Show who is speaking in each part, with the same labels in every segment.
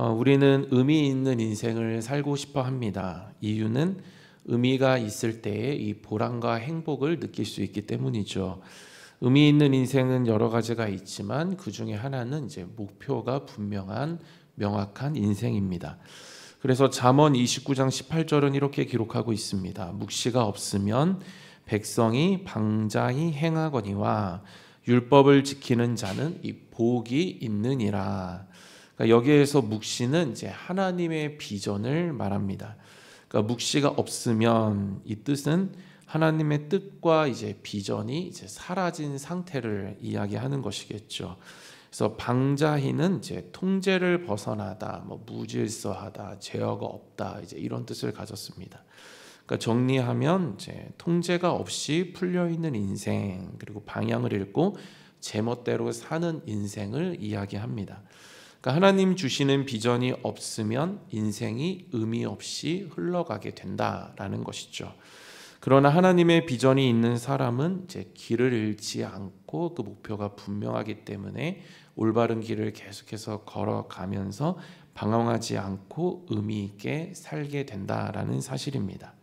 Speaker 1: 우리는 의미 있는 인생을 살고 싶어 합니다. 이유는 의미가 있을 때에 이 보람과 행복을 느낄 수 있기 때문이죠. 의미 있는 인생은 여러 가지가 있지만 그 중에 하나는 이제 목표가 분명한 명확한 인생입니다. 그래서 잠언 29장 18절은 이렇게 기록하고 있습니다. 묵시가 없으면 백성이 방자히 행하거니와 율법을 지키는 자는 이 복이 있느니라. 그러니까 여기에서 묵시는 이제 하나님의 비전을 말합니다. 그러니까 묵시가 없으면 이 뜻은 하나님의 뜻과 이제 비전이 이제 사라진 상태를 이야기하는 것이겠죠. 그래서 방자히는 이제 통제를 벗어나다, 무질서하다, 제어가 없다, 이제 이런 뜻을 가졌습니다. 그러니까 정리하면 이제 통제가 없이 풀려 있는 인생, 그리고 방향을 잃고 제멋대로 사는 인생을 이야기합니다. 그러니까 하나님 주시는 비전이 없으면 인생이 의미 없이 흘러가게 된다라는 것이죠. 그러나 하나님의 비전이 있는 사람은 이제 길을 잃지 않고 그 목표가 분명하기 때문에 올바른 길을 계속해서 걸어가면서 방황하지 않고 의미 있게 살게 된다라는 사실입니다.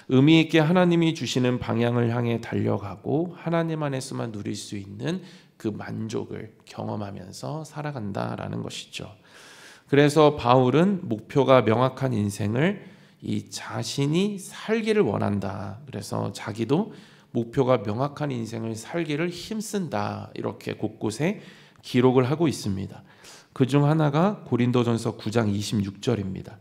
Speaker 1: 의미 있게 하나님이 주시는 방향을 향해 달려가고 하나님 안에서만 누릴 수 있는 그 만족을 경험하면서 살아간다라는 것이죠. 그래서 바울은 목표가 명확한 인생을 이 자신이 살기를 원한다. 그래서 자기도 목표가 명확한 인생을 살기를 힘쓴다. 이렇게 곳곳에 기록을 하고 있습니다. 그중 하나가 고린도전서 9장 26절입니다.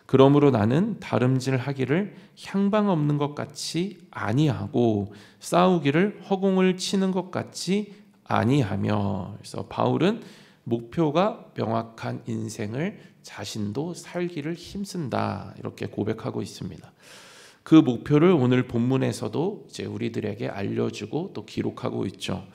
Speaker 1: 그러므로 나는 다름질하기를 향방 없는 것 같이 아니하고 싸우기를 허공을 치는 것 같이 아니하며. 그래서 바울은 목표가 명확한 인생을 자신도 살기를 힘쓴다 이렇게 고백하고 있습니다. 그 목표를 오늘 본문에서도 이제 우리들에게 알려주고 또 기록하고 있죠.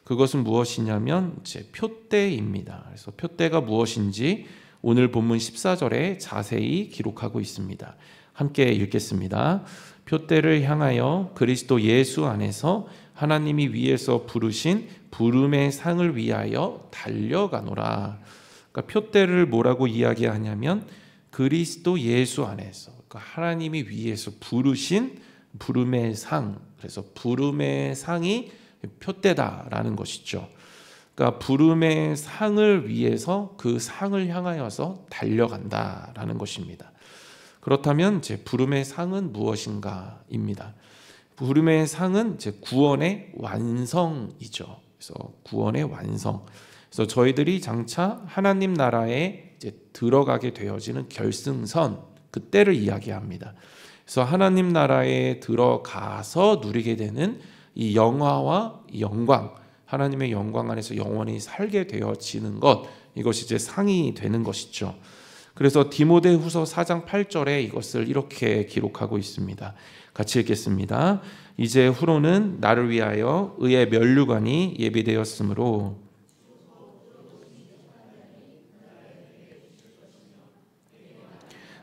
Speaker 1: 그것은 무엇이냐면 이제 표대입니다. 그래서 표대가 무엇인지 오늘 본문 14절에 자세히 기록하고 있습니다. 함께 읽겠습니다. 표대를 향하여 그리스도 예수 안에서 하나님이 위에서 부르신 부름의 상을 위하여 달려가노라. 그러니까 표대를 뭐라고 이야기하냐면 그리스도 예수 안에서, 그러니까 하나님이 위에서 부르신 부름의 상, 그래서 부름의 상이 표대다라는 것이죠. 그러니까 부름의 상을 위해서 그 상을 향하여서 달려간다라는 것입니다. 그렇다면 이제 부름의 상은 무엇인가입니다. 부름의 상은 이제 구원의 완성이죠. 그래서 구원의 완성. 그래서 저희들이 장차 하나님 나라에 이제 들어가게 되어지는 결승선, 그때를 이야기합니다. 그래서 하나님 나라에 들어가서 누리게 되는 이 영화와 영광, 하나님의 영광 안에서 영원히 살게 되어지는 것, 이것이 이제 상이 되는 것이죠. 그래서 디모데후서 4장 8절에 이것을 이렇게 기록하고 있습니다. 같이 읽겠습니다. 이제 후로는 나를 위하여 의의 면류관이 예비되었으므로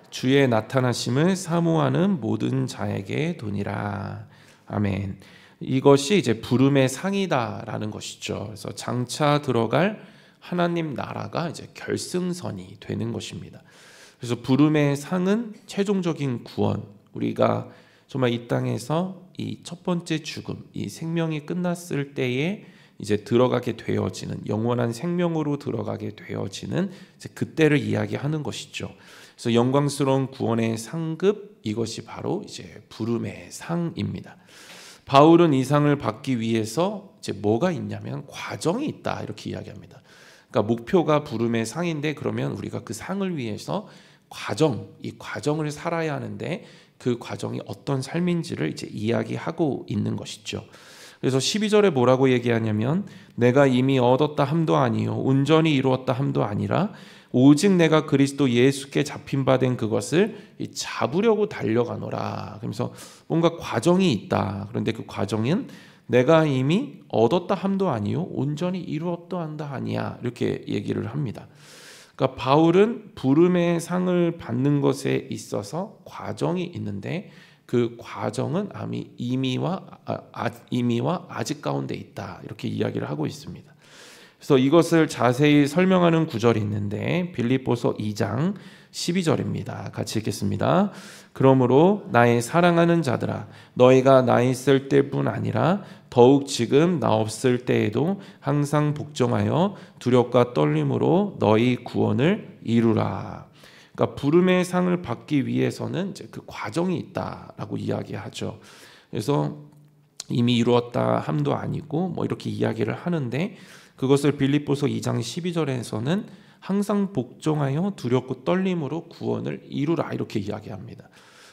Speaker 1: 주의 나타나심을 사모하는 모든 자에게 도니라. 아멘. 이것이 이제 부름의 상이다라는 것이죠. 그래서 장차 들어갈 하나님 나라가 이제 결승선이 되는 것입니다. 그래서 부름의 상은 최종적인 구원, 우리가 정말 이 땅에서 이 첫 번째 죽음, 이 생명이 끝났을 때에 이제 들어가게 되어지는 영원한 생명으로 들어가게 되어지는 이제 그때를 이야기하는 것이죠. 그래서 영광스러운 구원의 상급, 이것이 바로 이제 부름의 상입니다. 바울은 이 상을 받기 위해서 이제 뭐가 있냐면 과정이 있다 이렇게 이야기합니다. 그러니까 목표가 부름의 상인데 그러면 우리가 그 상을 위해서 이 과정을 살아야 하는데 그 과정이 어떤 삶인지를 이제 이야기하고 있는 것이죠. 그래서 12절에 뭐라고 얘기하냐면 내가 이미 얻었다 함도 아니요 온전히 이루었다 함도 아니라 오직 내가 그리스도 예수께 잡힌 바 된 그것을 잡으려고 달려가노라. 그러면서 뭔가 과정이 있다. 그런데 그 과정은 내가 이미 얻었다 함도 아니요 온전히 이루었다 함도 아니야. 이렇게 얘기를 합니다. 그러니까 바울은 부름의 상을 받는 것에 있어서 과정이 있는데 그 과정은 이미와 아직 가운데 있다. 이렇게 이야기를 하고 있습니다. 그래서 이것을 자세히 설명하는 구절이 있는데 빌립보서 2장 12절입니다. 같이 읽겠습니다. 그러므로 나의 사랑하는 자들아, 너희가 나 있을 때뿐 아니라 더욱 지금 나 없을 때에도 항상 복종하여 두렵과 떨림으로 너희 구원을 이루라. 그러니까 부름의 상을 받기 위해서는 이제 그 과정이 있다라고 이야기하죠. 그래서 이미 이루었다 함도 아니고 뭐 이렇게 이야기를 하는데, 그것을 빌립보서 2장 12절에서는 항상 복종하여 두렵고 떨림으로 구원을 이루라 이렇게 이야기합니다.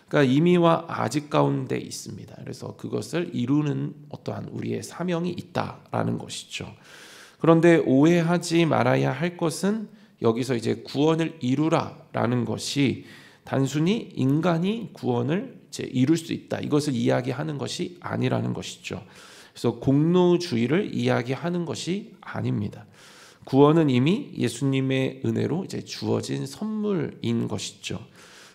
Speaker 1: 그러니까 이미와 아직 가운데 있습니다. 그래서 그것을 이루는 어떠한 우리의 사명이 있다라는 것이죠. 그런데 오해하지 말아야 할 것은 여기서 이제 구원을 이루라라는 것이 단순히 인간이 구원을 이제 이룰 수 있다, 이것을 이야기하는 것이 아니라는 것이죠. 그래서 공로주의를 이야기하는 것이 아닙니다. 구원은 이미 예수님의 은혜로 이제 주어진 선물인 것이죠.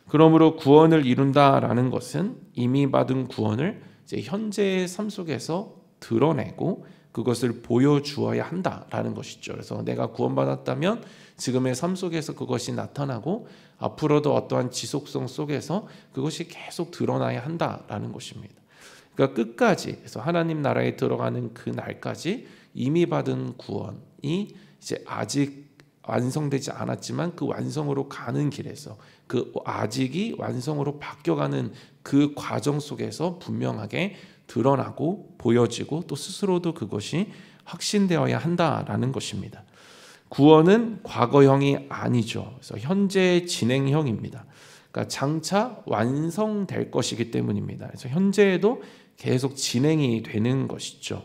Speaker 1: 그러므로 구원을 이룬다라는 것은 이미 받은 구원을 이제 현재의 삶 속에서 드러내고 그것을 보여주어야 한다라는 것이죠. 그래서 내가 구원받았다면 지금의 삶 속에서 그것이 나타나고 앞으로도 어떠한 지속성 속에서 그것이 계속 드러나야 한다라는 것입니다. 그러니까 끝까지, 그래서 하나님 나라에 들어가는 그 날까지 이미 받은 구원이 이제 아직 완성되지 않았지만 그 완성으로 가는 길에서 그 아직이 완성으로 바뀌어가는 그 과정 속에서 분명하게 드러나고 보여지고 또 스스로도 그것이 확신되어야 한다라는 것입니다. 구원은 과거형이 아니죠. 그래서 현재 진행형입니다. 그러니까 장차 완성될 것이기 때문입니다. 그래서 현재에도 계속 진행이 되는 것이죠.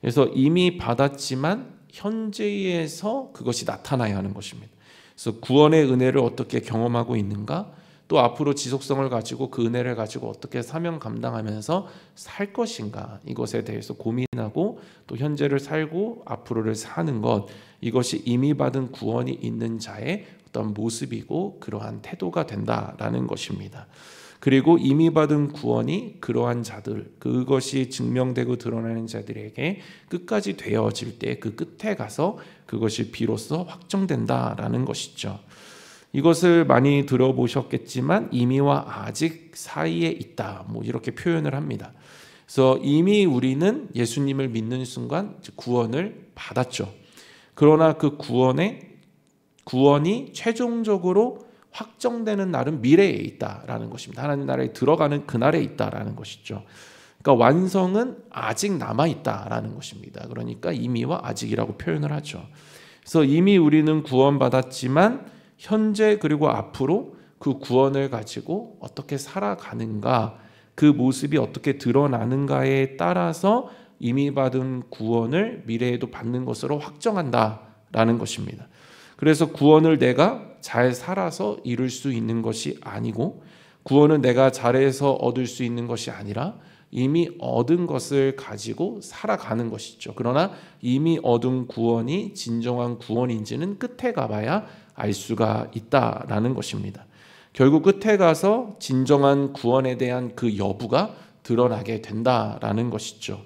Speaker 1: 그래서 이미 받았지만 현재에서 그것이 나타나야 하는 것입니다. 그래서 구원의 은혜를 어떻게 경험하고 있는가, 또 앞으로 지속성을 가지고 그 은혜를 가지고 어떻게 사명 감당하면서 살 것인가, 이것에 대해서 고민하고 또 현재를 살고 앞으로를 사는 것, 이것이 이미 받은 구원이 있는 자의 어떤 모습이고 그러한 태도가 된다라는 것입니다. 그리고 이미 받은 구원이 그러한 자들, 그것이 증명되고 드러나는 자들에게 끝까지 되어질 때 그 끝에 가서 그것이 비로소 확정된다라는 것이죠. 이것을 많이 들어보셨겠지만 이미와 아직 사이에 있다, 뭐 이렇게 표현을 합니다. 그래서 이미 우리는 예수님을 믿는 순간 구원을 받았죠. 그러나 그 구원이 최종적으로 확정되는 날은 미래에 있다라는 것입니다. 하나님 나라에 들어가는 그날에 있다라는 것이죠. 그러니까 완성은 아직 남아 있다라는 것입니다. 그러니까 이미와 아직이라고 표현을 하죠. 그래서 이미 우리는 구원받았지만 현재 그리고 앞으로 그 구원을 가지고 어떻게 살아가는가, 그 모습이 어떻게 드러나는가에 따라서 이미 받은 구원을 미래에도 받는 것으로 확정한다라는 것입니다. 그래서 구원을 내가 잘 살아서 이룰 수 있는 것이 아니고, 구원은 내가 잘해서 얻을 수 있는 것이 아니라 이미 얻은 것을 가지고 살아가는 것이죠. 그러나 이미 얻은 구원이 진정한 구원인지는 끝에 가봐야 알 수가 있다라는 것입니다. 결국 끝에 가서 진정한 구원에 대한 그 여부가 드러나게 된다라는 것이죠.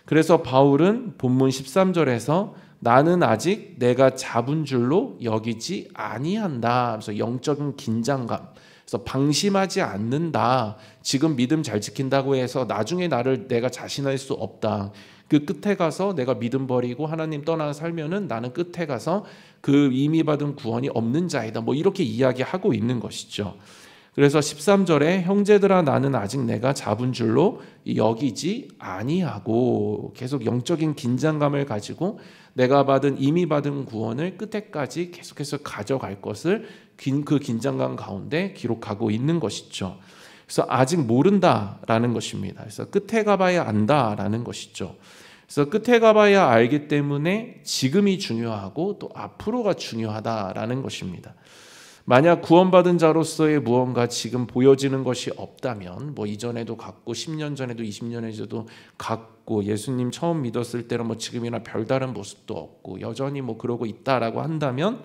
Speaker 1: 그래서 바울은 본문 13절에서 나는 아직 내가 잡은 줄로 여기지 아니한다. 그래서 영적인 긴장감, 그래서 방심하지 않는다. 지금 믿음 잘 지킨다고 해서 나중에 나를 내가 자신할 수 없다. 그 끝에 가서 내가 믿음 버리고 하나님 떠나 살면은 나는 끝에 가서 그 이미 받은 구원이 없는 자이다. 뭐 이렇게 이야기하고 있는 것이죠. 그래서 13절에 형제들아 나는 아직 내가 잡은 줄로 여기지 아니하고, 계속 영적인 긴장감을 가지고 내가 이미 받은 구원을 끝에까지 계속해서 가져갈 것을 그 긴장감 가운데 기록하고 있는 것이죠. 그래서 아직 모른다라는 것입니다. 그래서 끝에 가봐야 안다라는 것이죠. 그래서 끝에 가봐야 알기 때문에 지금이 중요하고 또 앞으로가 중요하다라는 것입니다. 만약 구원받은 자로서의 무언가 지금 보여지는 것이 없다면, 뭐 이전에도 갖고 10년 전에도 20년 전에도 갖고 예수님 처음 믿었을 때는 뭐 지금이나 별다른 모습도 없고 여전히 뭐 그러고 있다라고 한다면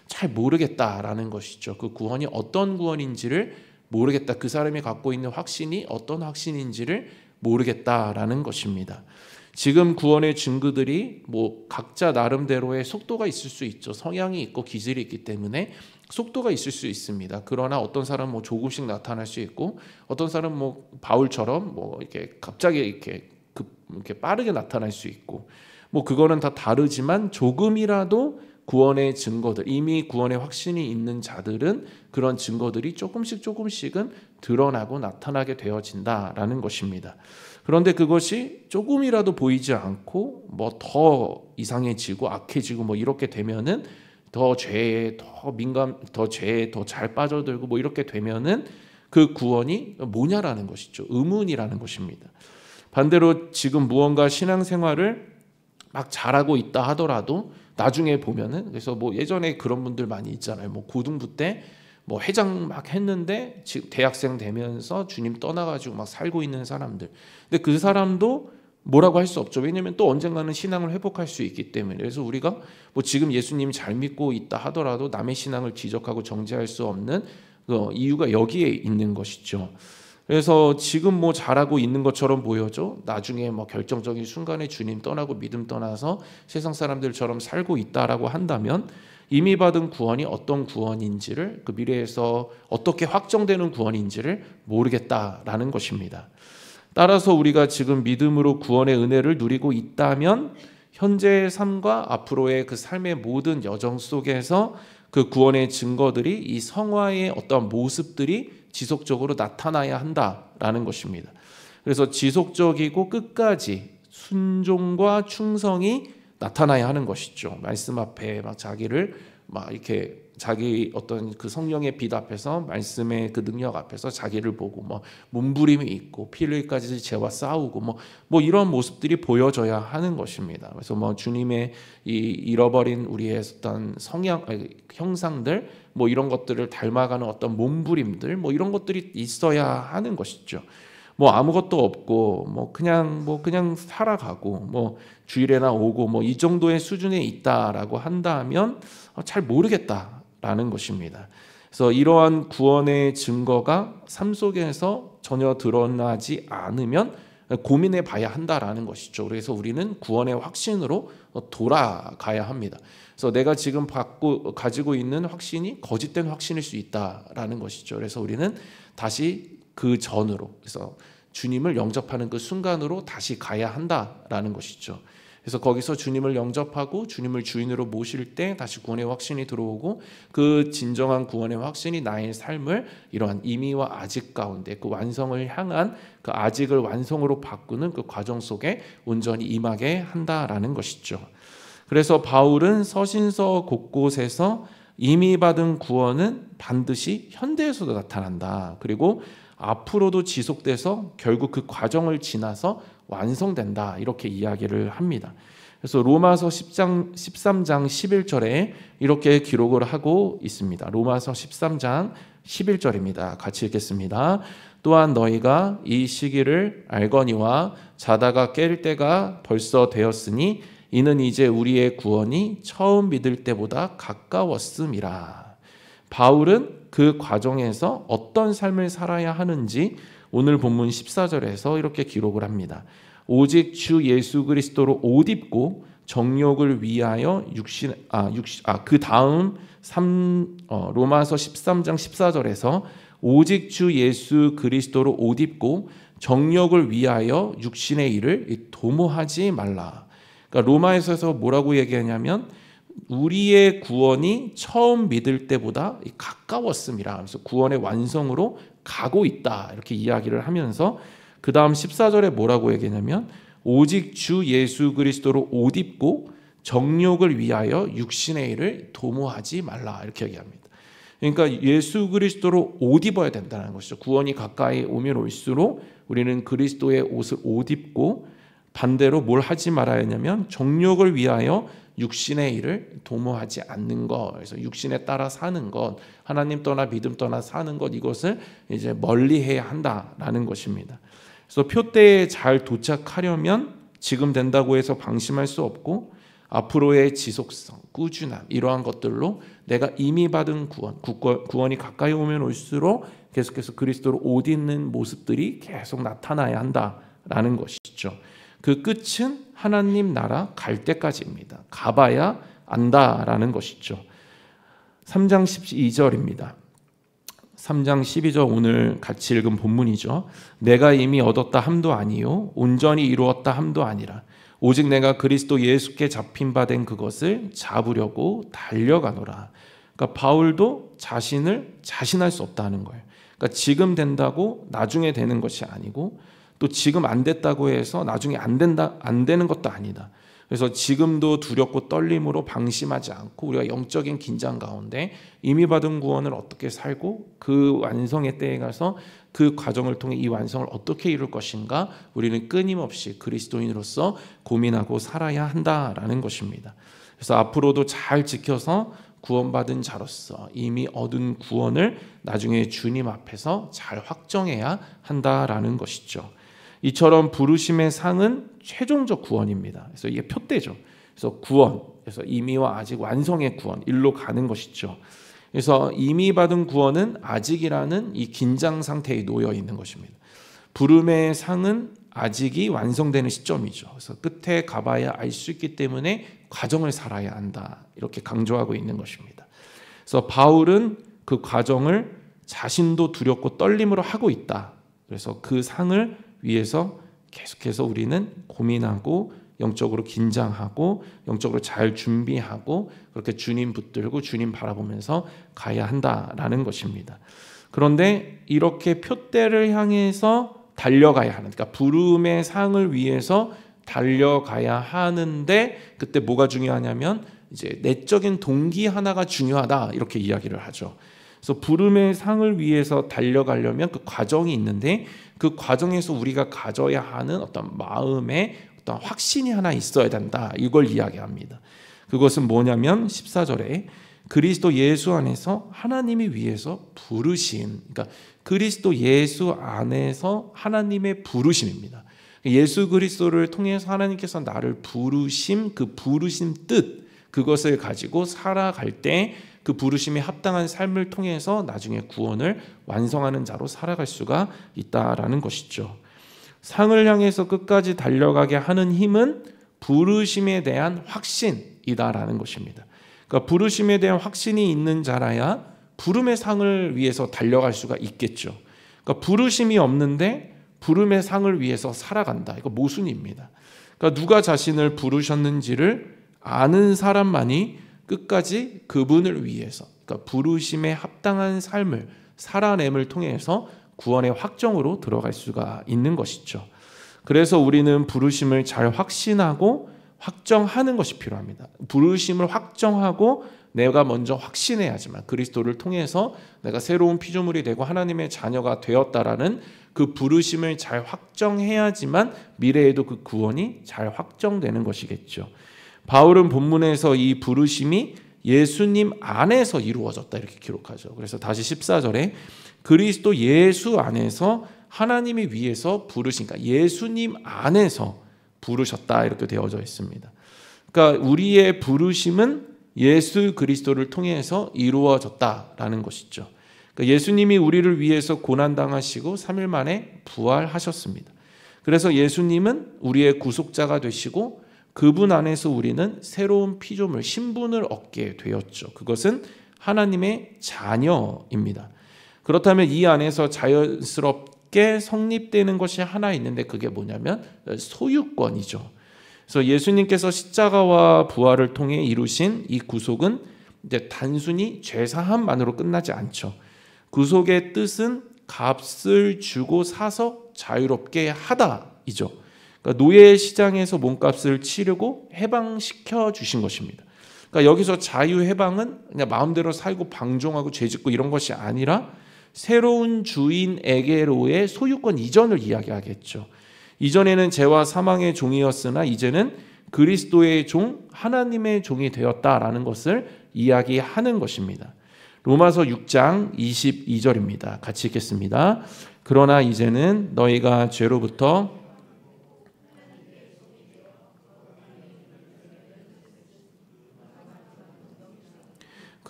Speaker 1: 잘 모르겠다라는 것이죠. 그 구원이 어떤 구원인지를 모르겠다. 그 사람이 갖고 있는 확신이 어떤 확신인지를 모르겠다라는 것입니다. 지금 구원의 증거들이 뭐 각자 나름대로의 속도가 있을 수 있죠. 성향이 있고 기질이 있기 때문에 속도가 있을 수 있습니다. 그러나 어떤 사람은 뭐 조금씩 나타날 수 있고, 어떤 사람은 뭐 바울처럼 뭐 이렇게 갑자기 이렇게 빠르게 나타날 수 있고, 뭐 그거는 다 다르지만 조금이라도 구원의 증거들, 이미 구원의 확신이 있는 자들은 그런 증거들이 조금씩은 드러나고 나타나게 되어진다라는 것입니다. 그런데 그것이 조금이라도 보이지 않고 뭐 더 이상해지고 악해지고 뭐 이렇게 되면은 더 죄에 더 잘 빠져들고 뭐 이렇게 되면은 그 구원이 뭐냐라는 것이죠. 의문이라는 것입니다. 반대로 지금 무언가 신앙생활을 막 잘하고 있다 하더라도 나중에 보면은, 그래서 뭐 예전에 그런 분들 많이 있잖아요. 뭐 고등부 때 뭐 회장 막 했는데 지금 대학생 되면서 주님 떠나가지고 막 살고 있는 사람들. 근데 그 사람도 뭐라고 할 수 없죠. 왜냐하면 또 언젠가는 신앙을 회복할 수 있기 때문에. 그래서 우리가 뭐 지금 예수님 잘 믿고 있다 하더라도 남의 신앙을 지적하고 정죄할 수 없는 그 이유가 여기에 있는 것이죠. 그래서 지금 뭐 잘하고 있는 것처럼 보여져 나중에 뭐 결정적인 순간에 주님 떠나고 믿음 떠나서 세상 사람들처럼 살고 있다라고 한다면 이미 받은 구원이 어떤 구원인지를, 그 미래에서 어떻게 확정되는 구원인지를 모르겠다라는 것입니다. 따라서 우리가 지금 믿음으로 구원의 은혜를 누리고 있다면 현재의 삶과 앞으로의 그 삶의 모든 여정 속에서 그 구원의 증거들이, 이 성화의 어떤 모습들이 지속적으로 나타나야 한다라는 것입니다. 그래서 지속적이고 끝까지 순종과 충성이 나타나야 하는 것이죠. 말씀 앞에 막 자기를 막 이렇게 자기 어떤 그 성령의 빛 앞에서, 말씀의 그 능력 앞에서 자기를 보고 뭐 몸부림이 있고 피 흘리기까지 죄와 싸우고 뭐 이런 모습들이 보여져야 하는 것입니다. 그래서 뭐 주님의 이 잃어버린 우리의 어떤 형상들, 뭐 이런 것들을 닮아가는 어떤 몸부림들, 뭐 이런 것들이 있어야 하는 것이죠. 뭐 아무것도 없고 뭐 그냥 살아가고 뭐 주일에나 오고 뭐 이 정도의 수준에 있다라고 한다면 잘 모르겠다라는 것입니다. 그래서 이러한 구원의 증거가 삶 속에서 전혀 드러나지 않으면 고민해 봐야 한다라는 것이죠. 그래서 우리는 구원의 확신으로 돌아가야 합니다. 그래서 내가 지금 가지고 있는 확신이 거짓된 확신일 수 있다라는 것이죠. 그래서 우리는 다시 그 전으로, 그래서 주님을 영접하는 그 순간으로 다시 가야 한다라는 것이죠. 그래서 거기서 주님을 영접하고 주님을 주인으로 모실 때 다시 구원의 확신이 들어오고, 그 진정한 구원의 확신이 나의 삶을 이러한 임의와 아직 가운데 그 완성을 향한 그 아직을 완성으로 바꾸는 그 과정 속에 온전히 임하게 한다라는 것이죠. 그래서 바울은 서신서 곳곳에서 이미 받은 구원은 반드시 현대에서도 나타난다. 그리고 앞으로도 지속돼서 결국 그 과정을 지나서 완성된다. 이렇게 이야기를 합니다. 그래서 로마서 13장 11절에 이렇게 기록을 하고 있습니다. 로마서 13장 11절입니다. 같이 읽겠습니다. 또한 너희가 이 시기를 알거니와 자다가 깰 때가 벌써 되었으니 이는 이제 우리의 구원이 처음 믿을 때보다 가까웠음이라. 바울은 그 과정에서 어떤 삶을 살아야 하는지 오늘 본문 14절에서 이렇게 기록을 합니다. 오직 주 예수 그리스도로 옷 입고 정욕을 위하여 그 다음 로마서 13장 14절에서 오직 주 예수 그리스도로 옷 입고 정욕을 위하여 육신의 일을 도모하지 말라. 그러니까 로마에서 뭐라고 얘기하냐면 우리의 구원이 처음 믿을 때보다 가까웠음이라. 그래서 구원의 완성으로 가고 있다. 이렇게 이야기를 하면서 그 다음 14절에 뭐라고 얘기하냐면 오직 주 예수 그리스도로 옷 입고 정욕을 위하여 육신의 일을 도모하지 말라. 이렇게 얘기합니다. 그러니까 예수 그리스도로 옷 입어야 된다는 것이죠. 구원이 가까이 오면 올수록 우리는 그리스도의 옷을 옷 입고 반대로 뭘 하지 말아야 하냐면 정욕을 위하여 육신의 일을 도모하지 않는 것. 그래서 육신에 따라 사는 것, 하나님 떠나 믿음 떠나 사는 것, 이것을 이제 멀리해야 한다라는 것입니다. 그래서 표대에 잘 도착하려면 지금 된다고 해서 방심할 수 없고 앞으로의 지속성, 꾸준함 이러한 것들로 내가 이미 받은 구원이 가까이 오면 올수록 계속해서 그리스도로 옷 입는 모습들이 계속 나타나야 한다라는 것이죠. 그 끝은 하나님 나라 갈 때까지입니다. 가봐야 안다라는 것이죠. 3장 12절입니다. 3장 12절 오늘 같이 읽은 본문이죠. 내가 이미 얻었다 함도 아니요 온전히 이루었다 함도 아니라 오직 내가 그리스도 예수께 잡힌 바 된 그것을 잡으려고 달려가노라. 그러니까 바울도 자신을 자신할 수 없다는 거예요. 그러니까 지금 된다고 나중에 되는 것이 아니고 또 지금 안 됐다고 해서 나중에 안 되는 것도 아니다. 그래서 지금도 두렵고 떨림으로 방심하지 않고 우리가 영적인 긴장 가운데 이미 받은 구원을 어떻게 살고 그 완성의 때에 가서 그 과정을 통해 이 완성을 어떻게 이룰 것인가 우리는 끊임없이 그리스도인으로서 고민하고 살아야 한다라는 것입니다. 그래서 앞으로도 잘 지켜서 구원받은 자로서 이미 얻은 구원을 나중에 주님 앞에서 잘 확정해야 한다라는 것이죠. 이처럼 부르심의 상은 최종적 구원입니다. 그래서 이게 표대죠. 그래서 구원, 그래서 이미와 아직 완성의 구원, 일로 가는 것이죠. 그래서 이미 받은 구원은 아직이라는 이 긴장 상태에 놓여 있는 것입니다. 부름의 상은 아직이 완성되는 시점이죠. 그래서 끝에 가봐야 알 수 있기 때문에 과정을 살아야 한다. 이렇게 강조하고 있는 것입니다. 그래서 바울은 그 과정을 자신도 두렵고 떨림으로 하고 있다. 그래서 그 상을 위해서 계속해서 우리는 고민하고 영적으로 긴장하고 영적으로 잘 준비하고 그렇게 주님 붙들고 주님 바라보면서 가야 한다라는 것입니다. 그런데 이렇게 표대를 향해서 달려가야 하는, 그러니까 부름의 상을 위해서 달려가야 하는데 그때 뭐가 중요하냐면 이제 내적인 동기 하나가 중요하다 이렇게 이야기를 하죠. 그래서 부름의 상을 위해서 달려가려면 그 과정이 있는데 그 과정에서 우리가 가져야 하는 어떤 마음의 어떤 확신이 하나 있어야 된다. 이걸 이야기합니다. 그것은 뭐냐면 14절에 그리스도 예수 안에서 하나님이 위해서 부르신, 그러니까 그리스도 예수 안에서 하나님의 부르심입니다. 예수 그리스도를 통해서 하나님께서 나를 부르심, 그 부르심 뜻, 그것을 가지고 살아갈 때 그 부르심에 합당한 삶을 통해서 나중에 구원을 완성하는 자로 살아갈 수가 있다라는 것이죠. 상을 향해서 끝까지 달려가게 하는 힘은 부르심에 대한 확신이다라는 것입니다. 그러니까 부르심에 대한 확신이 있는 자라야 부름의 상을 위해서 달려갈 수가 있겠죠. 그러니까 부르심이 없는데 부름의 상을 위해서 살아간다. 이거 모순입니다. 그러니까 누가 자신을 부르셨는지를 아는 사람만이 끝까지 그분을 위해서, 그러니까 부르심에 합당한 삶을 살아냄을 통해서 구원의 확정으로 들어갈 수가 있는 것이죠. 그래서 우리는 부르심을 잘 확신하고 확정하는 것이 필요합니다. 부르심을 확정하고 내가 먼저 확신해야지만 그리스도를 통해서 내가 새로운 피조물이 되고 하나님의 자녀가 되었다라는 그 부르심을 잘 확정해야지만 미래에도 그 구원이 잘 확정되는 것이겠죠. 바울은 본문에서 이 부르심이 예수님 안에서 이루어졌다 이렇게 기록하죠. 그래서 다시 14절에 그리스도 예수 안에서 하나님이 위해서 부르신, 그러니까 예수님 안에서 부르셨다 이렇게 되어져 있습니다. 그러니까 우리의 부르심은 예수 그리스도를 통해서 이루어졌다라는 것이죠. 그러니까 예수님이 우리를 위해서 고난당하시고 3일 만에 부활하셨습니다. 그래서 예수님은 우리의 구속자가 되시고 그분 안에서 우리는 새로운 피조물, 신분을 얻게 되었죠. 그것은 하나님의 자녀입니다. 그렇다면 이 안에서 자연스럽게 성립되는 것이 하나 있는데 그게 뭐냐면 소유권이죠. 그래서 예수님께서 십자가와 부활을 통해 이루신 이 구속은 이제 단순히 죄사함만으로 끝나지 않죠. 구속의 뜻은 값을 주고 사서 자유롭게 하다이죠. 그러니까 노예 시장에서 몸값을 치르고 해방시켜 주신 것입니다. 그러니까 여기서 자유 해방은 그냥 마음대로 살고 방종하고 죄짓고 이런 것이 아니라 새로운 주인에게로의 소유권 이전을 이야기하겠죠. 이전에는 죄와 사망의 종이었으나 이제는 그리스도의 종, 하나님의 종이 되었다라는 것을 이야기하는 것입니다. 로마서 6장 22절입니다. 같이 읽겠습니다. 그러나 이제는 너희가 죄로부터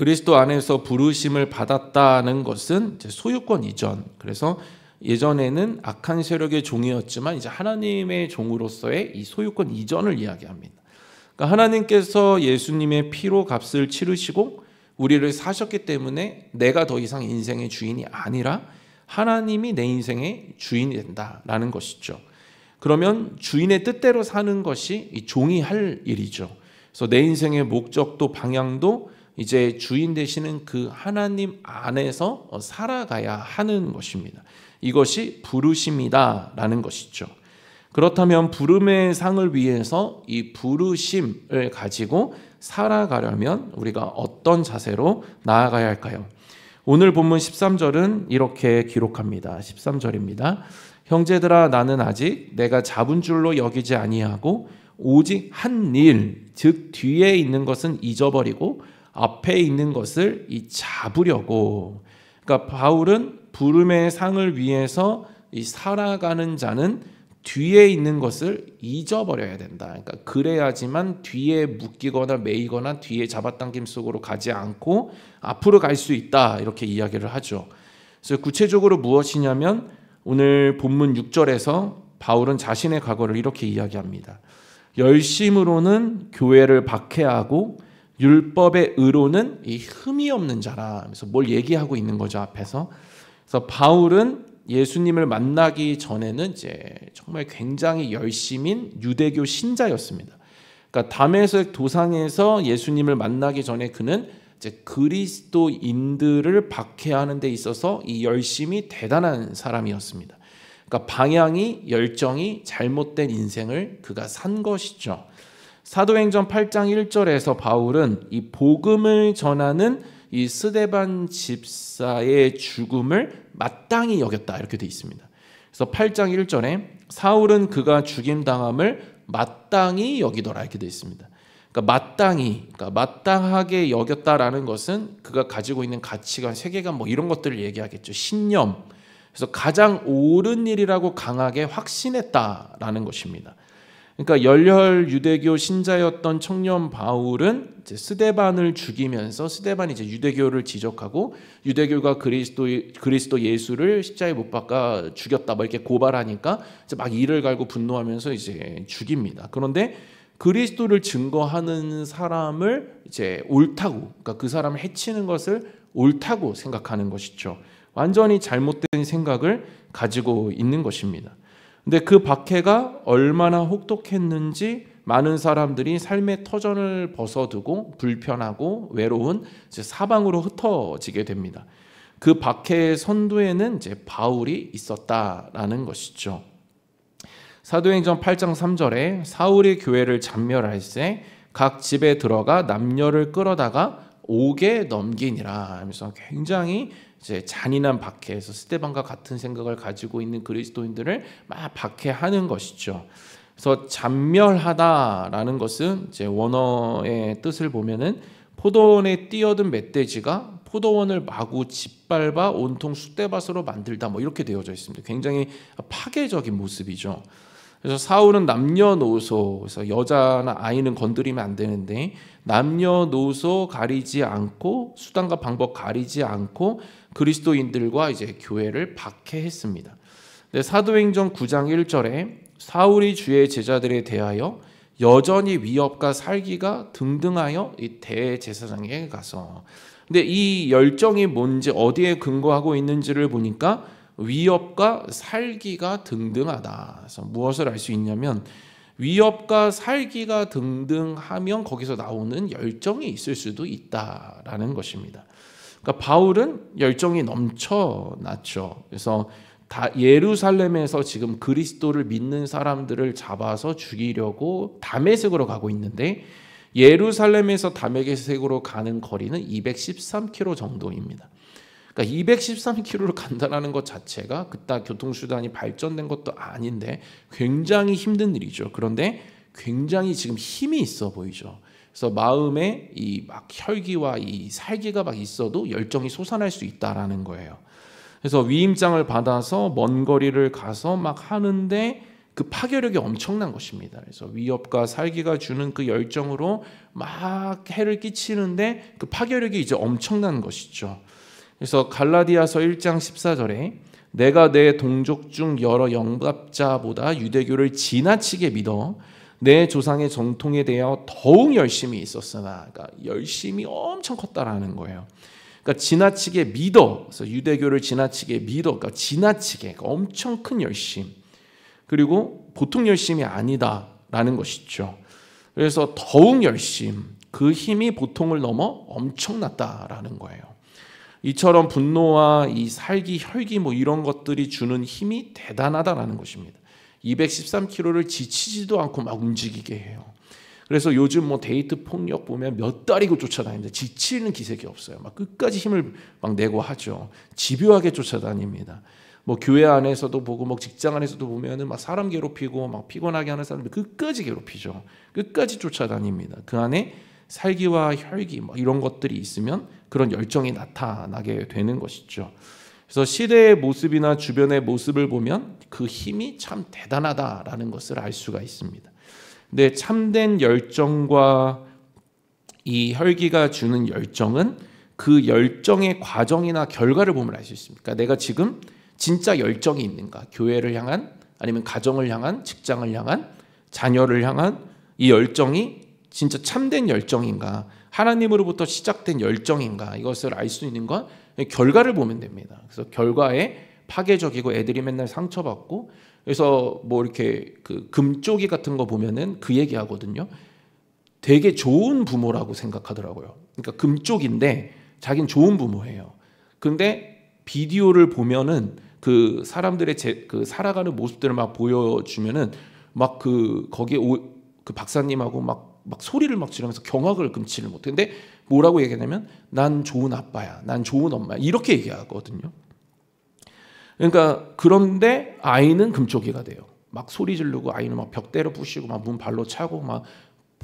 Speaker 1: 그리스도 안에서 부르심을 받았다는 것은 소유권 이전. 그래서 예전에는 악한 세력의 종이었지만 이제 하나님의 종으로서의 이 소유권 이전을 이야기합니다. 그러니까 하나님께서 예수님의 피로 값을 치르시고 우리를 사셨기 때문에 내가 더 이상 인생의 주인이 아니라 하나님이 내 인생의 주인이 된다라는 것이죠. 그러면 주인의 뜻대로 사는 것이 이 종이 할 일이죠. 그래서 내 인생의 목적도 방향도 이제 주인 되시는 그 하나님 안에서 살아가야 하는 것입니다. 이것이 부르심이다라는 것이죠. 그렇다면 부름의 상을 위해서 이 부르심을 가지고 살아가려면 우리가 어떤 자세로 나아가야 할까요? 오늘 본문 13절은 이렇게 기록합니다. 13절입니다. 형제들아 나는 아직 내가 잡은 줄로 여기지 아니하고 오직 한 일, 즉 뒤에 있는 것은 잊어버리고 앞에 있는 것을 잡으려고. 그러니까 바울은 부름의 상을 위해서 살아가는 자는 뒤에 있는 것을 잊어버려야 된다. 그러니까 그래야지만 뒤에 묶이거나 매이거나 뒤에 잡아당김 속으로 가지 않고 앞으로 갈 수 있다. 이렇게 이야기를 하죠. 그래서 구체적으로 무엇이냐면 오늘 본문 6절에서 바울은 자신의 각오를 이렇게 이야기합니다. 열심으로는 교회를 박해하고 율법의 의로는 이 흠이 없는 자라. 그래서 뭘 얘기하고 있는 거죠, 앞에서. 그래서 바울은 예수님을 만나기 전에는 이제 정말 굉장히 열심인 유대교 신자였습니다. 그러니까 다메섹 도상에서 예수님을 만나기 전에 그는 이제 그리스도인들을 박해하는 데 있어서 이 열심이 대단한 사람이었습니다. 그러니까 방향이 열정이 잘못된 인생을 그가 산 것이죠. 사도행전 8장 1절에서 바울은 이 복음을 전하는 이 스데반 집사의 죽음을 마땅히 여겼다 이렇게 돼 있습니다. 그래서 8장 1절에 사울은 그가 죽임당함을 마땅히 여기더라 이렇게 돼 있습니다. 그러니까 마땅하게 여겼다라는 것은 그가 가지고 있는 가치관, 세계관 뭐 이런 것들을 얘기하겠죠. 신념. 그래서 가장 옳은 일이라고 강하게 확신했다라는 것입니다. 그러니까 열혈 유대교 신자였던 청년 바울은 이제 스데반을 죽이면서 스데반이 이제 유대교를 지적하고 유대교가 그리스도 예수를 십자가에 못 박아 죽였다 뭐 이렇게 고발하니까 이제 막 이를 갈고 분노하면서 이제 죽입니다. 그런데 그리스도를 증거하는 사람을 이제 옳다고, 그러니까 그 사람을 해치는 것을 옳다고 생각하는 것이죠. 완전히 잘못된 생각을 가지고 있는 것입니다. 근데 그 박해가 얼마나 혹독했는지 많은 사람들이 삶의 터전을 벗어두고 불편하고 외로운 이제 사방으로 흩어지게 됩니다. 그 박해의 선두에는 이제 바울이 있었다라는 것이죠. 사도행전 8장 3절에 사울이 교회를 잔멸할세 각 집에 들어가 남녀를 끌어다가 옥에 넘기니라 하면서 굉장히 이제 잔인한 박해에서 스데반과 같은 생각을 가지고 있는 그리스도인들을 막 박해하는 것이죠. 그래서 잔멸하다라는 것은 이제 원어의 뜻을 보면은 포도원에 뛰어든 멧돼지가 포도원을 마구 짓밟아 온통 쑥대밭으로 만들다 뭐 이렇게 되어져 있습니다. 굉장히 파괴적인 모습이죠. 그래서 사울은 남녀노소, 그래서 여자나 아이는 건드리면 안 되는데 남녀노소 가리지 않고 수단과 방법 가리지 않고 그리스도인들과 이제 교회를 박해했습니다. 사도행전 9장 1절에 사울이 주의 제자들에 대하여 여전히 위협과 살기가 등등하여 이 대제사장에게 가서, 근데 이 열정이 뭔지 어디에 근거하고 있는지를 보니까 위협과 살기가 등등하다. 그래서 무엇을 알 수 있냐면 위협과 살기가 등등하면 거기서 나오는 열정이 있을 수도 있다라는 것입니다. 그러니까 바울은 열정이 넘쳐났죠. 그래서 예루살렘에서 지금 그리스도를 믿는 사람들을 잡아서 죽이려고 다메섹으로 가고 있는데 예루살렘에서 다메섹으로 가는 거리는 213km 정도입니다. 그러니까 213km를 간다는 것 자체가 그따 교통수단이 발전된 것도 아닌데 굉장히 힘든 일이죠. 그런데 굉장히 지금 힘이 있어 보이죠. 그래서 마음에 이 막 혈기와 이 살기가 막 있어도 열정이 솟아날 수 있다라는 거예요. 그래서 위임장을 받아서 먼 거리를 가서 막 하는데 그 파괴력이 엄청난 것입니다. 그래서 위협과 살기가 주는 그 열정으로 막 해를 끼치는데 그 파괴력이 이제 엄청난 것이죠. 그래서 갈라디아서 1장 14절에 내가 내 동족 중 여러 영갑자보다 유대교를 지나치게 믿어 내 조상의 정통에 대하여 더욱 열심히 있었으나, 그러니까 열심이 엄청 컸다라는 거예요. 그러니까 지나치게 믿어, 그래서 유대교를 지나치게 믿어, 그러니까 지나치게, 그러니까 엄청 큰 열심, 그리고 보통 열심이 아니다라는 것이죠. 그래서 더욱 열심, 그 힘이 보통을 넘어 엄청났다라는 거예요. 이처럼 분노와 이 살기, 혈기 뭐 이런 것들이 주는 힘이 대단하다라는 것입니다. 213kg를 지치지도 않고 막 움직이게 해요. 그래서 요즘 뭐 데이트 폭력 보면 몇 달이고 쫓아다니는데 지치는 기색이 없어요. 막 끝까지 힘을 막 내고 하죠. 집요하게 쫓아다닙니다. 뭐 교회 안에서도 보고 뭐 직장 안에서도 보면은 막 사람 괴롭히고 막 피곤하게 하는 사람들 끝까지 괴롭히죠. 끝까지 쫓아다닙니다. 그 안에 살기와 혈기 뭐 이런 것들이 있으면 그런 열정이 나타나게 되는 것이죠. 그래서 시대의 모습이나 주변의 모습을 보면 그 힘이 참 대단하다라는 것을 알 수가 있습니다. 근데 참된 열정과 이 혈기가 주는 열정은 그 열정의 과정이나 결과를 보면 알 수 있습니다. 그러니까 내가 지금 진짜 열정이 있는가, 교회를 향한, 아니면 가정을 향한, 직장을 향한, 자녀를 향한 이 열정이 진짜 참된 열정인가, 하나님으로부터 시작된 열정인가, 이것을 알 수 있는 건 결과를 보면 됩니다. 그래서 결과에 파괴적이고 애들이 맨날 상처받고, 그래서 뭐 이렇게 그 금쪽이 같은 거 보면은 그 얘기하거든요. 되게 좋은 부모라고 생각하더라고요. 그러니까 금쪽인데 자기는 좋은 부모예요. 근데 비디오를 보면은 그 사람들의 그 살아가는 모습들을 막 보여주면은 막 거기에 그 박사님하고 막 소리를 막 지르면서 경악을 금치를 못해. 근데 뭐라고 얘기하냐면 난 좋은 아빠야, 난 좋은 엄마야, 이렇게 얘기하거든요. 그러니까 그런데 아이는 금쪽이가 돼요. 막 소리 지르고 아이는 막 벽 때려 부시고 막 문 발로 차고 막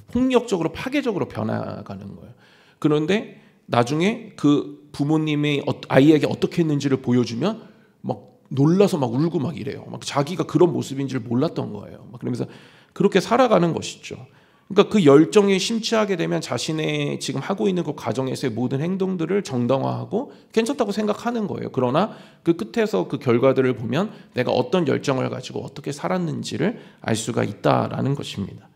Speaker 1: 폭력적으로 파괴적으로 변화가는 거예요. 그런데 나중에 그 부모님이 아이에게 어떻게 했는지를 보여주면 막 놀라서 막 울고 막 이래요. 막 자기가 그런 모습인지를 몰랐던 거예요. 막 그러면서 그렇게 살아가는 것이죠. 그러니까 그 열정에 심취하게 되면 자신의 지금 하고 있는 그 과정에서의 모든 행동들을 정당화하고 괜찮다고 생각하는 거예요. 그러나 그 끝에서 그 결과들을 보면 내가 어떤 열정을 가지고 어떻게 살았는지를 알 수가 있다라는 것입니다.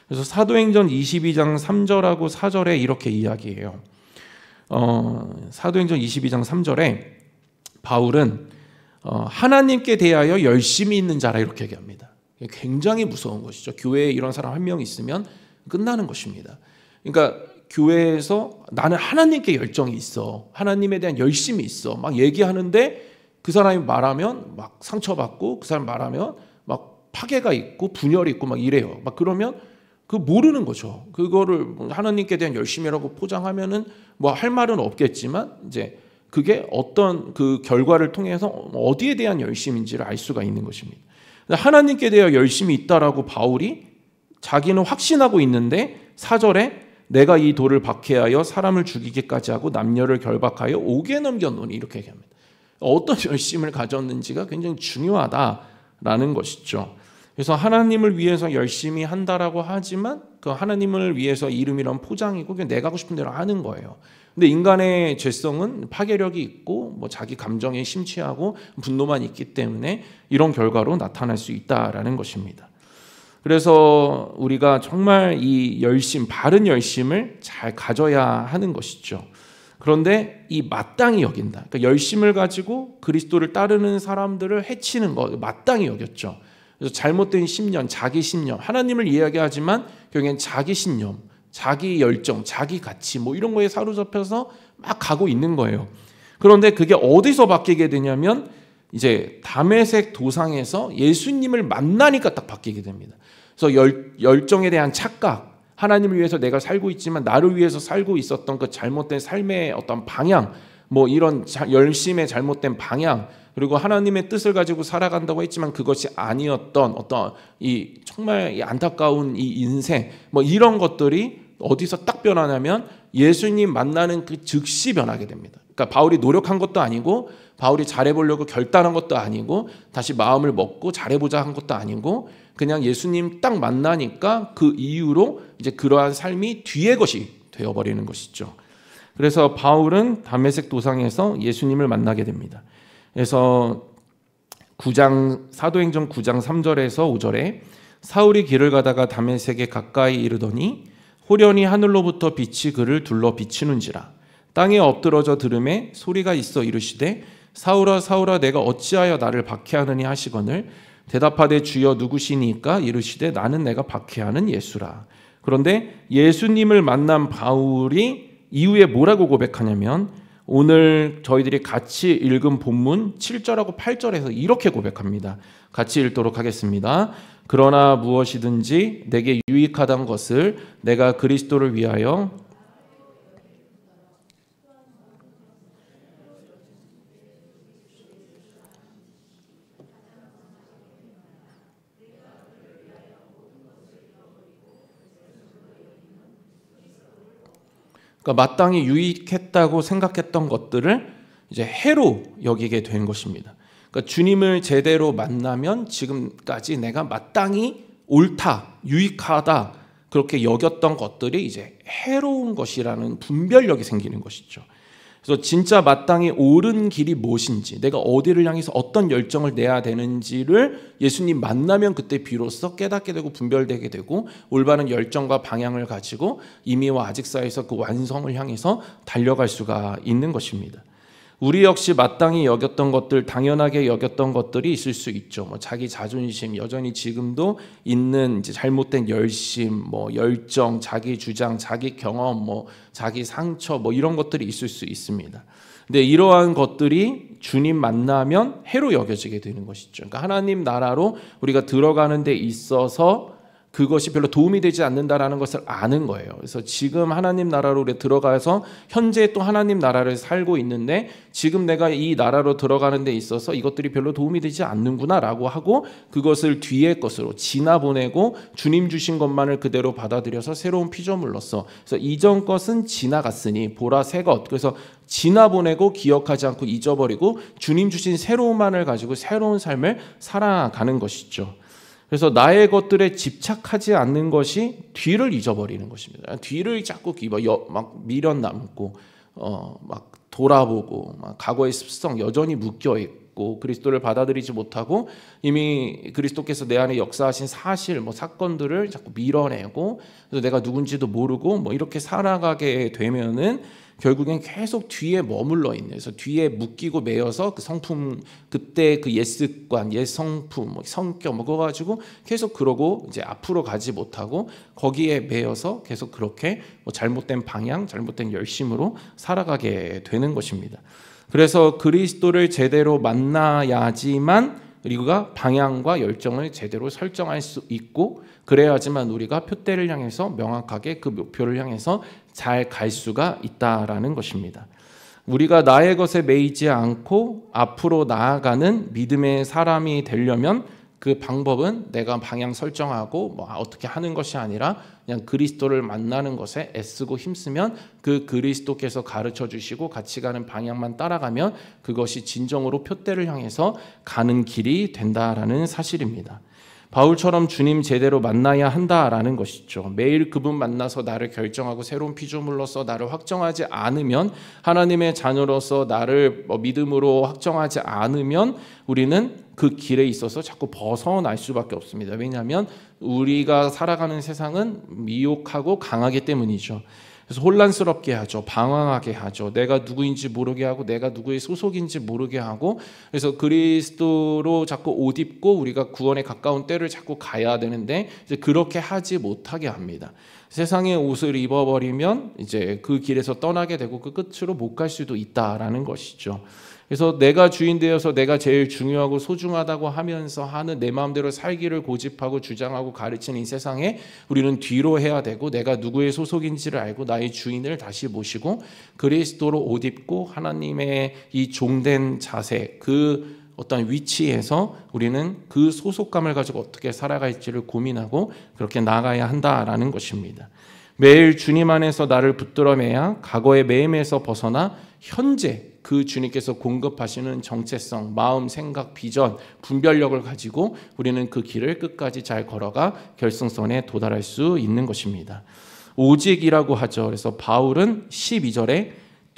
Speaker 1: 그래서 사도행전 22장 3절하고 4절에 이렇게 이야기해요. 사도행전 22장 3절에 바울은 하나님께 대하여 열심히 있는 자라 이렇게 얘기합니다. 굉장히 무서운 것이죠. 교회에 이런 사람 한 명 있으면 끝나는 것입니다. 그러니까 교회에서 나는 하나님께 열정이 있어, 하나님에 대한 열심이 있어 막 얘기하는데 그 사람이 말하면 막 상처받고, 그 사람 말하면 막 파괴가 있고 분열이 있고 막 이래요. 막 그러면 그 모르는 거죠. 그거를 하나님께 대한 열심이라고 포장하면은 뭐 할 말은 없겠지만 이제 그게 어떤 그 결과를 통해서 어디에 대한 열심인지를 알 수가 있는 것입니다. 하나님께 대하여 열심히 있다라고 바울이 자기는 확신하고 있는데 4절에 내가 이 돌을 박해하여 사람을 죽이기까지 하고 남녀를 결박하여 옥에 넘겼노니 이렇게 얘기합니다. 어떤 열심을 가졌는지가 굉장히 중요하다라는 것이죠. 그래서 하나님을 위해서 열심히 한다라고 하지만 그 하나님을 위해서 이름이란 포장이고 그냥 내가 하고 싶은 대로 하는 거예요. 근데 인간의 죄성은 파괴력이 있고 뭐 자기 감정에 심취하고 분노만 있기 때문에 이런 결과로 나타날 수 있다라는 것입니다. 그래서 우리가 정말 이 열심, 바른 열심을 잘 가져야 하는 것이죠. 그런데 이 마땅히 여긴다. 그러니까 열심을 가지고 그리스도를 따르는 사람들을 해치는 것 마땅히 여겼죠. 그래서 잘못된 신념, 자기 신념, 하나님을 이야기하지만 결국엔 자기 신념, 자기 열정, 자기 가치 뭐 이런 거에 사로잡혀서 막 가고 있는 거예요. 그런데 그게 어디서 바뀌게 되냐면 이제 다메섹 도상에서 예수님을 만나니까 딱 바뀌게 됩니다. 그래서 열정에 대한 착각, 하나님을 위해서 내가 살고 있지만 나를 위해서 살고 있었던 그 잘못된 삶의 어떤 방향, 뭐 이런 열심의 잘못된 방향, 그리고 하나님의 뜻을 가지고 살아간다고 했지만 그것이 아니었던 어떤 이 정말 이 안타까운 이 인생, 뭐 이런 것들이 어디서 딱 변하냐면 예수님 만나는 그 즉시 변하게 됩니다. 그러니까 바울이 노력한 것도 아니고 바울이 잘해보려고 결단한 것도 아니고 다시 마음을 먹고 잘해보자 한 것도 아니고 그냥 예수님 딱 만나니까 그 이후로 이제 그러한 삶이 뒤의 것이 되어버리는 것이죠. 그래서 바울은 다메섹 도상에서 예수님을 만나게 됩니다. 그래서 사도행전 9장 3절에서 5절에 사울이 길을 가다가 다메섹에 가까이 이르더니 호련히 하늘로부터 빛이 그를 둘러 비치는지라. 땅에 엎드러져 들음에 소리가 있어 이르시되 사울아 사울아 내가 어찌하여 나를 박해하느냐 하시거늘 대답하되 주여 누구시니까 이르시되 나는 내가 박해하는 예수라. 그런데 예수님을 만난 바울이 이후에 뭐라고 고백하냐면 오늘 저희들이 같이 읽은 본문 7절하고 8절에서 이렇게 고백합니다. 같이 읽도록 하겠습니다. 그러나 무엇이든지 내게 유익하던 것을 내가 그리스도를 위하여 그러니까 마땅히 유익했다고 생각했던 것들을 이제 해로 여기게 된 것입니다. 그러니까 주님을 제대로 만나면 지금까지 내가 마땅히 옳다, 유익하다 그렇게 여겼던 것들이 이제 해로운 것이라는 분별력이 생기는 것이죠. 그래서 진짜 마땅히 옳은 길이 무엇인지, 내가 어디를 향해서 어떤 열정을 내야 되는지를 예수님 만나면 그때 비로소 깨닫게 되고 분별되게 되고 올바른 열정과 방향을 가지고 이미와 아직 사이에서 그 완성을 향해서 달려갈 수가 있는 것입니다. 우리 역시 마땅히 여겼던 것들, 당연하게 여겼던 것들이 있을 수 있죠. 뭐 자기 자존심, 여전히 지금도 있는 이제 잘못된 열심, 뭐 열정, 자기 주장, 자기 경험, 뭐 자기 상처, 뭐 이런 것들이 있을 수 있습니다. 근데 이러한 것들이 주님 만나면 해로 여겨지게 되는 것이죠. 그러니까 하나님 나라로 우리가 들어가는 데 있어서 그것이 별로 도움이 되지 않는다라는 것을 아는 거예요. 그래서 지금 하나님 나라로 우리 들어가서 현재 또 하나님 나라를 살고 있는데 지금 내가 이 나라로 들어가는 데 있어서 이것들이 별로 도움이 되지 않는구나라고 하고 그것을 뒤의 것으로 지나보내고 주님 주신 것만을 그대로 받아들여서 새로운 피조물로서 그래서 이전 것은 지나갔으니 보라 새 것. 그래서 지나보내고 기억하지 않고 잊어버리고 주님 주신 새로운만을 가지고 새로운 삶을 살아가는 것이죠. 그래서 나의 것들에 집착하지 않는 것이 뒤를 잊어버리는 것입니다. 뒤를 자꾸 막 미련 남고 막 돌아보고 막 과거의 습성 여전히 묶여 있고 그리스도를 받아들이지 못하고 이미 그리스도께서 내 안에 역사하신 사실 뭐 사건들을 자꾸 밀어내고 그래서 내가 누군지도 모르고 뭐 이렇게 살아가게 되면은 결국엔 계속 뒤에 머물러 있는, 그래서 뒤에 묶이고 매여서 그 성품, 그때 그 옛 습관, 옛 성품, 뭐 성격 뭐 그거 가지고 계속 그러고 이제 앞으로 가지 못하고 거기에 매여서 계속 그렇게 뭐 잘못된 방향, 잘못된 열심으로 살아가게 되는 것입니다. 그래서 그리스도를 제대로 만나야지만 우리가 방향과 열정을 제대로 설정할 수 있고 그래야지만 우리가 표대를 향해서 명확하게 그 목표를 향해서 잘 갈 수가 있다라는 것입니다. 우리가 나의 것에 매이지 않고 앞으로 나아가는 믿음의 사람이 되려면 그 방법은 내가 방향 설정하고 뭐 어떻게 하는 것이 아니라 그냥 그리스도를 만나는 것에 애쓰고 힘쓰면 그 그리스도께서 가르쳐 주시고 같이 가는 방향만 따라가면 그것이 진정으로 표대를 향해서 가는 길이 된다라는 사실입니다. 바울처럼 주님 제대로 만나야 한다라는 것이죠. 매일 그분 만나서 나를 결정하고 새로운 피조물로서 나를 확정하지 않으면 하나님의 자녀로서 나를 믿음으로 확정하지 않으면 우리는 그 길에 있어서 자꾸 벗어날 수밖에 없습니다. 왜냐하면 우리가 살아가는 세상은 미혹하고 강하기 때문이죠. 그래서 혼란스럽게 하죠. 방황하게 하죠. 내가 누구인지 모르게 하고 내가 누구의 소속인지 모르게 하고 그래서 그리스도로 자꾸 옷 입고 우리가 구원에 가까운 때를 자꾸 가야 되는데 이제 그렇게 하지 못하게 합니다. 세상의 옷을 입어버리면 이제 그 길에서 떠나게 되고 그 끝으로 못 갈 수도 있다라는 것이죠. 그래서 내가 주인 되어서 내가 제일 중요하고 소중하다고 하면서 하는 내 마음대로 살기를 고집하고 주장하고 가르치는 이 세상에 우리는 뒤로 해야 되고 내가 누구의 소속인지를 알고 나의 주인을 다시 모시고 그리스도로 옷 입고 하나님의 이 종된 자세 그 어떤 위치에서 우리는 그 소속감을 가지고 어떻게 살아갈지를 고민하고 그렇게 나아가야 한다라는 것입니다. 매일 주님 안에서 나를 붙들어매야 과거의 매임에서 벗어나 현재 그 주님께서 공급하시는 정체성, 마음, 생각, 비전, 분별력을 가지고 우리는 그 길을 끝까지 잘 걸어가 결승선에 도달할 수 있는 것입니다. 오직이라고 하죠. 그래서 바울은 12절에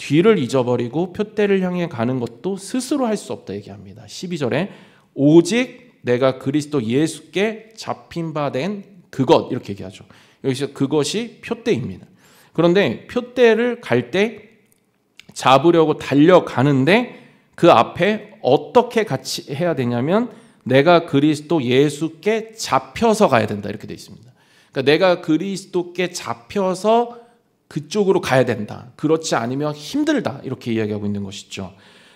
Speaker 1: 뒤를 잊어버리고 표대를 향해 가는 것도 스스로 할 수 없다 얘기합니다. 12절에 오직 내가 그리스도 예수께 잡힌 바 된 그것 이렇게 얘기하죠. 여기서 그것이 표대입니다. 그런데 표대를 갈 때 잡으려고 달려가는데 그 앞에 어떻게 같이 해야 되냐면 내가 그리스도 예수께 잡혀서 가야 된다 이렇게 되어 있습니다. 그러니까 내가 그리스도께 잡혀서 그쪽으로 가야 된다. 그렇지 않으면 힘들다 이렇게 이야기하고 있는 것이죠.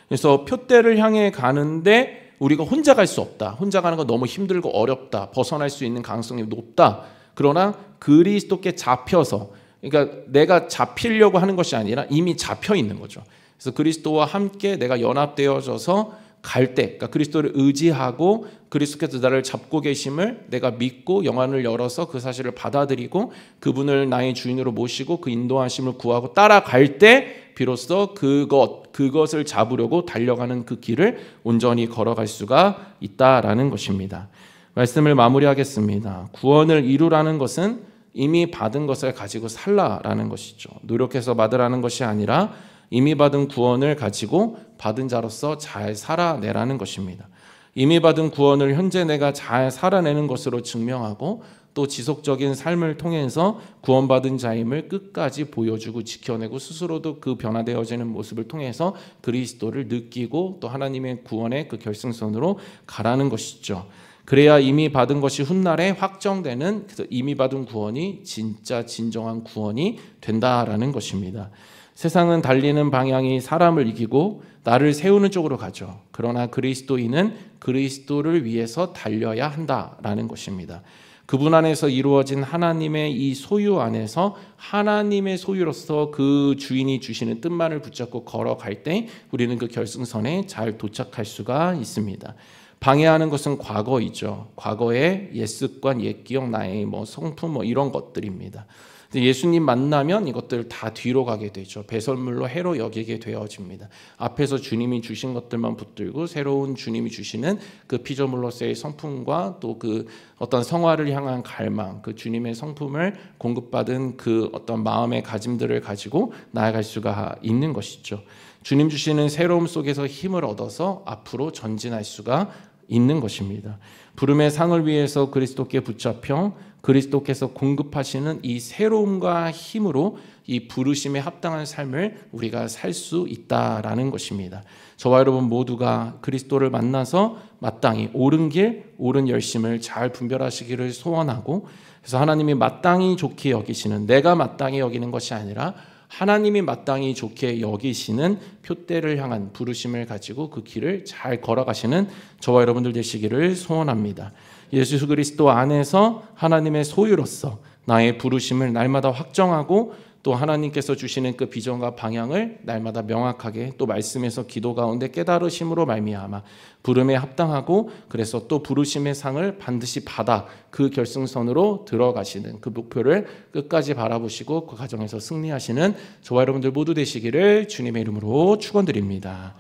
Speaker 1: 그래서 표대를 향해 가는데 우리가 혼자 갈 수 없다. 혼자 가는 건 너무 힘들고 어렵다. 벗어날 수 있는 가능성이 높다. 그러나 그리스도께 잡혀서 그러니까 내가 잡히려고 하는 것이 아니라 이미 잡혀 있는 거죠. 그래서 그리스도와 함께 내가 연합되어져서 갈 때, 그러니까 그리스도를 의지하고 그리스도께서 나를 잡고 계심을 내가 믿고 영안을 열어서 그 사실을 받아들이고 그분을 나의 주인으로 모시고 그 인도하심을 구하고 따라갈 때 비로소 그것을 잡으려고 달려가는 그 길을 온전히 걸어갈 수가 있다라는 것입니다. 말씀을 마무리하겠습니다. 구원을 이루라는 것은 이미 받은 것을 가지고 살라라는 것이죠. 노력해서 받으라는 것이 아니라 이미 받은 구원을 가지고 받은 자로서 잘 살아내라는 것입니다. 이미 받은 구원을 현재 내가 잘 살아내는 것으로 증명하고 또 지속적인 삶을 통해서 구원받은 자임을 끝까지 보여주고 지켜내고 스스로도 그 변화되어지는 모습을 통해서 그리스도를 느끼고 또 하나님의 구원의 그 결승선으로 가라는 것이죠. 그래야 이미 받은 것이 훗날에 확정되는 이미 받은 구원이 진짜 진정한 구원이 된다라는 것입니다. 세상은 달리는 방향이 사람을 이기고 나를 세우는 쪽으로 가죠. 그러나 그리스도인은 그리스도를 위해서 달려야 한다라는 것입니다. 그분 안에서 이루어진 하나님의 이 소유 안에서 하나님의 소유로서 그 주인이 주시는 뜻만을 붙잡고 걸어갈 때 우리는 그 결승선에 잘 도착할 수가 있습니다. 방해하는 것은 과거이죠. 과거의 옛 습관, 옛 기억, 나의 성품 이런 것들입니다. 예수님 만나면 이것들 다 뒤로 가게 되죠. 배설물로 해로 여기게 되어집니다. 앞에서 주님이 주신 것들만 붙들고 새로운 주님이 주시는 그 피조물로서의 성품과 또 그 어떤 성화를 향한 갈망, 그 주님의 성품을 공급받은 그 어떤 마음의 가짐들을 가지고 나아갈 수가 있는 것이죠. 주님 주시는 새로움 속에서 힘을 얻어서 앞으로 전진할 수가 있는 것입니다. 부름의 상을 위해서 그리스도께 붙잡혀 그리스도께서 공급하시는 이 새로움과 힘으로 이 부르심에 합당한 삶을 우리가 살 수 있다라는 것입니다. 저와 여러분 모두가 그리스도를 만나서 마땅히 옳은 길, 옳은 열심을 잘 분별하시기를 소원하고 그래서 하나님이 마땅히 좋게 여기시는 내가 마땅히 여기는 것이 아니라 하나님이 마땅히 좋게 여기시는 표대를 향한 부르심을 가지고 그 길을 잘 걸어가시는 저와 여러분들 되시기를 소원합니다. 예수 그리스도 안에서 하나님의 소유로서 나의 부르심을 날마다 확정하고 또 하나님께서 주시는 그 비전과 방향을 날마다 명확하게 또 말씀에서 기도 가운데 깨달으심으로 말미암아 부름에 합당하고 그래서 또 부르심의 상을 반드시 받아 그 결승선으로 들어가시는 그 목표를 끝까지 바라보시고 그 과정에서 승리하시는 저와 여러분들 모두 되시기를 주님의 이름으로 축원드립니다.